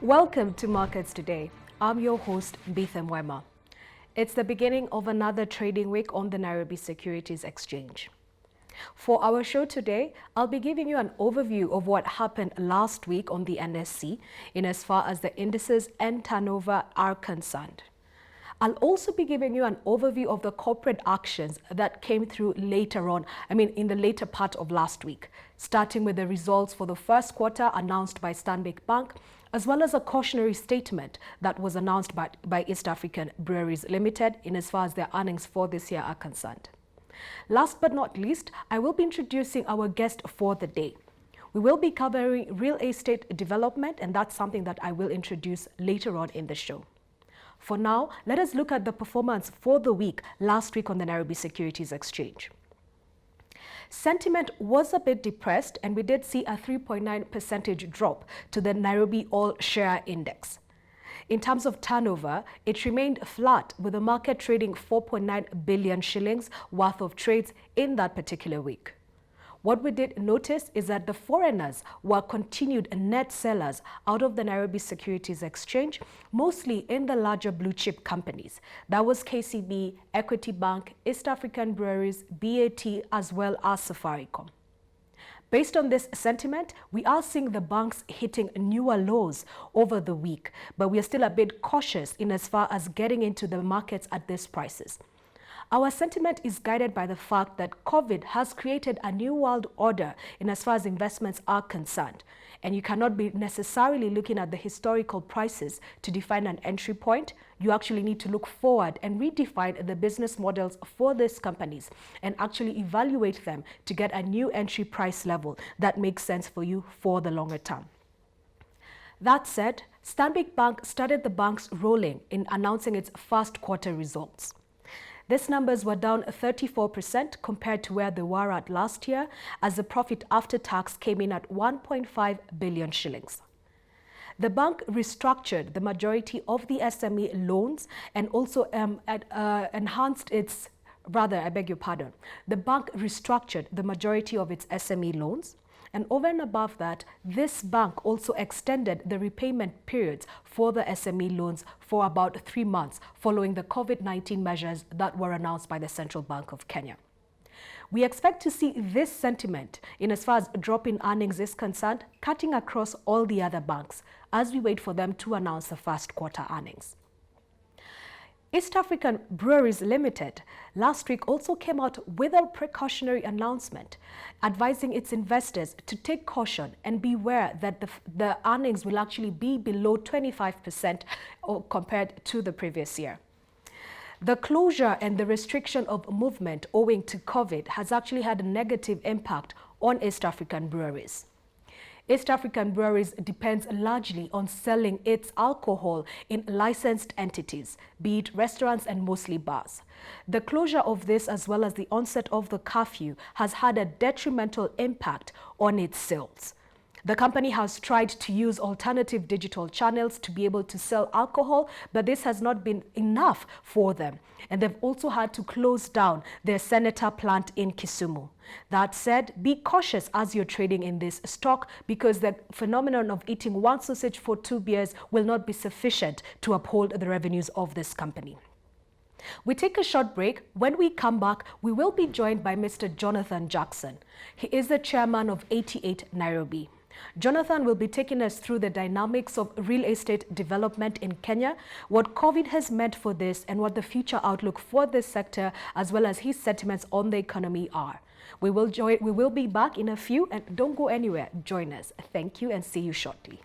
Welcome to Markets Today. I'm your host, Bethan Wema. It's the beginning of another trading week on the Nairobi Securities Exchange. For our show today, I'll be giving you an overview of what happened last week on the NSE in as far as the indices and turnover are concerned. I'll also be giving you an overview of the corporate actions that came through later on, in the later part of last week, starting with the results for the first quarter announced by Stanbic Bank, as well as a cautionary statement that was announced by East African Breweries Limited in as far as their earnings for this year are concerned. Last but not least, I will be introducing our guest for the day. We will be covering real estate development, and that's something that I will introduce later on in the show. For now, let us look at the performance for the week last week on the Nairobi Securities Exchange. Sentiment was a bit depressed, and we did see a 3.9% drop to the Nairobi All Share Index. In terms of turnover, it remained flat, with the market trading 4.9 billion shillings worth of trades in that particular week. What we did notice is that the foreigners were continued net sellers out of the Nairobi Securities Exchange, mostly in the larger blue chip companies. That was KCB, Equity Bank, East African Breweries, BAT, as well as Safaricom. Based on this sentiment, we are seeing the banks hitting newer lows over the week, but we are still a bit cautious in as far as getting into the markets at these prices. Our sentiment is guided by the fact that COVID has created a new world order in as far as investments are concerned. And you cannot be necessarily looking at the historical prices to define an entry point. You actually need to look forward and redefine the business models for these companies and actually evaluate them to get a new entry price level that makes sense for you for the longer term. That said, Stanbic Bank started the banks rolling in announcing its first quarter results. These numbers were down 34% compared to where they were at last year, as the profit after tax came in at 1.5 billion shillings. The bank restructured the majority of the SME loans and also enhanced its, the bank restructured the majority of its SME loans. And over and above that, this bank also extended the repayment periods for the SME loans for about 3 months following the Covid-19 measures that were announced by the Central Bank of Kenya. We expect to see this sentiment in as far as a drop in earnings is concerned, cutting across all the other banks as we wait for them to announce the first quarter earnings. East African Breweries Limited last week also came out with a precautionary announcement advising its investors to take caution and beware that the earnings will actually be below 25% compared to the previous year. The closure and the restriction of movement owing to COVID has actually had a negative impact on East African breweries. East African Breweries depends largely on selling its alcohol in licensed entities, be it restaurants and mostly bars. The closure of this, as well as the onset of the curfew, has had a detrimental impact on its sales. The company has tried to use alternative digital channels to be able to sell alcohol, but this has not been enough for them. And they've also had to close down their Senator plant in Kisumu. That said, be cautious as you're trading in this stock, because the phenomenon of eating one sausage for 2 beers will not be sufficient to uphold the revenues of this company. We take a short break. When we come back, we will be joined by Mr. Jonathan Jackson. He is the chairman of 88 Nairobi. Jonathan will be taking us through the dynamics of real estate development in Kenya, what COVID has meant for this, and what the future outlook for this sector, as well as his sentiments on the economy are. We will be back in a few, and don't go anywhere. Join us. Thank you and see you shortly.